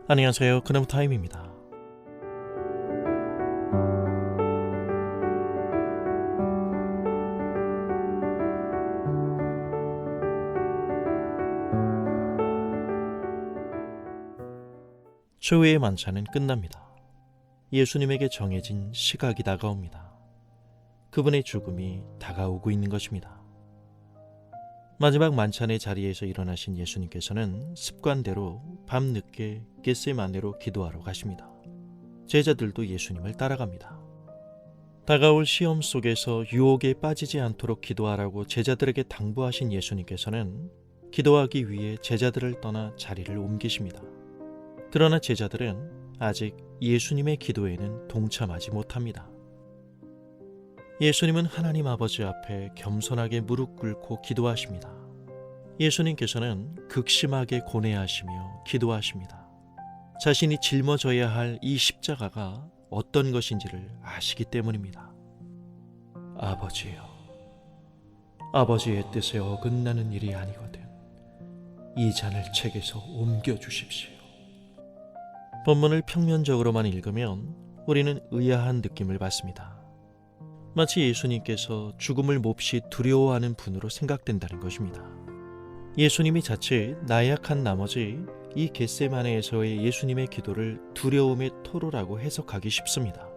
안녕하세요. 그놈타임입니다. 최후의 만찬은 끝납니다. 예수님에게 정해진 시각이 다가옵니다. 그분의 죽음이 다가오고 있는 것입니다. 마지막 만찬의 자리에서 일어나신 예수님께서는 습관대로 밤늦게 겟세마네로 기도하러 가십니다. 제자들도 예수님을 따라갑니다. 다가올 시험 속에서 유혹에 빠지지 않도록 기도하라고 제자들에게 당부하신 예수님께서는 기도하기 위해 제자들을 떠나 자리를 옮기십니다. 그러나 제자들은 아직 예수님의 기도에는 동참하지 못합니다. 예수님은 하나님 아버지 앞에 겸손하게 무릎 꿇고 기도하십니다. 예수님께서는 극심하게 고뇌하시며 기도하십니다. 자신이 짊어져야 할 이 십자가가 어떤 것인지를 아시기 때문입니다. 아버지여, 아버지의 뜻에 어긋나는 일이 아니거든 이 잔을 책에서 옮겨주십시오. 본문을 평면적으로만 읽으면 우리는 의아한 느낌을 받습니다. 마치 예수님께서 죽음을 몹시 두려워하는 분으로 생각된다는 것입니다. 예수님이 자칫 나약한 나머지 이 겟세마네에서의 예수님의 기도를 두려움의 토로라고 해석하기 쉽습니다.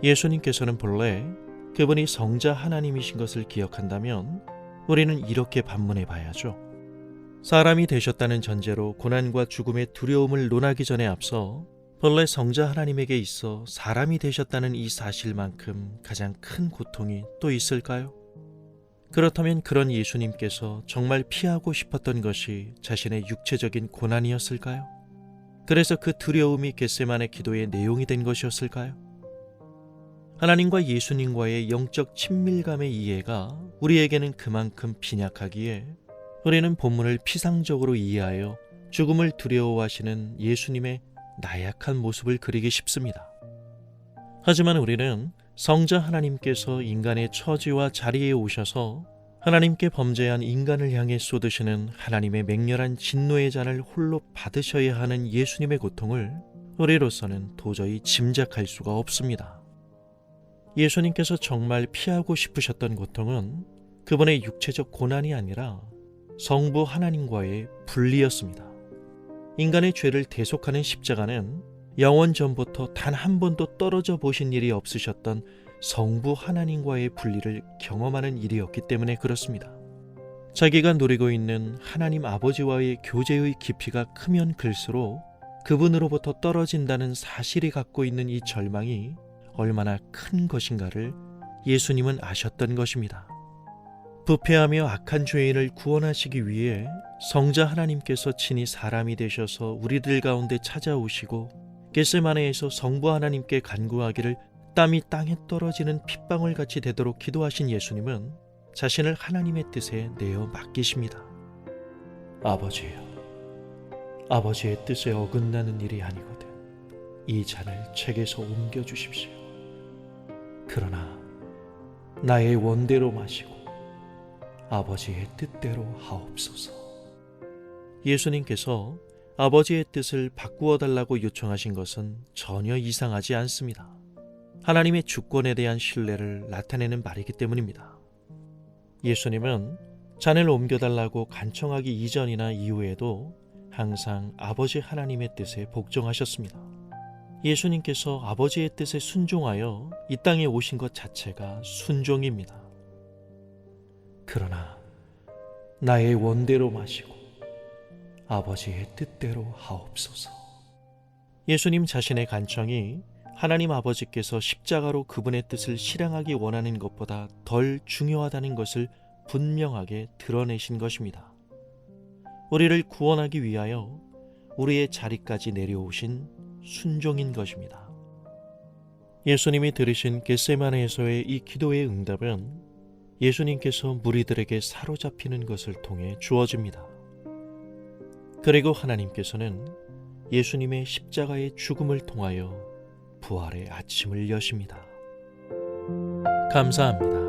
예수님께서는 본래 그분이 성자 하나님이신 것을 기억한다면 우리는 이렇게 반문해 봐야죠. 사람이 되셨다는 전제로 고난과 죽음의 두려움을 논하기 전에 앞서 본래 성자 하나님에게 있어 사람이 되셨다는 이 사실만큼 가장 큰 고통이 또 있을까요? 그렇다면 그런 예수님께서 정말 피하고 싶었던 것이 자신의 육체적인 고난이었을까요? 그래서 그 두려움이 겟세마네 기도의 내용이 된 것이었을까요? 하나님과 예수님과의 영적 친밀감의 이해가 우리에게는 그만큼 빈약하기에 우리는 본문을 피상적으로 이해하여 죽음을 두려워하시는 예수님의 나약한 모습을 그리기 쉽습니다. 하지만 우리는 성자 하나님께서 인간의 처지와 자리에 오셔서 하나님께 범죄한 인간을 향해 쏟으시는 하나님의 맹렬한 진노의 잔을 홀로 받으셔야 하는 예수님의 고통을 우리로서는 도저히 짐작할 수가 없습니다. 예수님께서 정말 피하고 싶으셨던 고통은 그분의 육체적 고난이 아니라 성부 하나님과의 분리였습니다. 인간의 죄를 대속하는 십자가는 영원 전부터 단 한 번도 떨어져 보신 일이 없으셨던 성부 하나님과의 분리를 경험하는 일이었기 때문에 그렇습니다. 자기가 누리고 있는 하나님 아버지와의 교제의 깊이가 크면 클수록 그분으로부터 떨어진다는 사실이 갖고 있는 이 절망이 얼마나 큰 것인가를 예수님은 아셨던 것입니다. 부패하며 악한 죄인을 구원하시기 위해 성자 하나님께서 친히 사람이 되셔서 우리들 가운데 찾아오시고 겟세마네에서 성부 하나님께 간구하기를 땀이 땅에 떨어지는 핏방울 같이 되도록 기도하신 예수님은 자신을 하나님의 뜻에 내어 맡기십니다. 아버지여, 아버지의 뜻에 어긋나는 일이 아니거든 이 잔을 책에서 옮겨주십시오. 그러나 나의 원대로 마시고 아버지의 뜻대로 하옵소서. 예수님께서 아버지의 뜻을 바꾸어 달라고 요청하신 것은 전혀 이상하지 않습니다. 하나님의 주권에 대한 신뢰를 나타내는 말이기 때문입니다. 예수님은 잔을 옮겨달라고 간청하기 이전이나 이후에도 항상 아버지 하나님의 뜻에 복종하셨습니다. 예수님께서 아버지의 뜻에 순종하여 이 땅에 오신 것 자체가 순종입니다. 그러나 나의 원대로 마시고 아버지의 뜻대로 하옵소서. 예수님 자신의 간청이 하나님 아버지께서 십자가로 그분의 뜻을 실행하기 원하는 것보다 덜 중요하다는 것을 분명하게 드러내신 것입니다. 우리를 구원하기 위하여 우리의 자리까지 내려오신 순종인 것입니다. 예수님이 들으신 겟세마네에서의 이 기도의 응답은 예수님께서 무리들에게 사로잡히는 것을 통해 주어집니다. 그리고 하나님께서는 예수님의 십자가의 죽음을 통하여 부활의 아침을 여십니다. 감사합니다.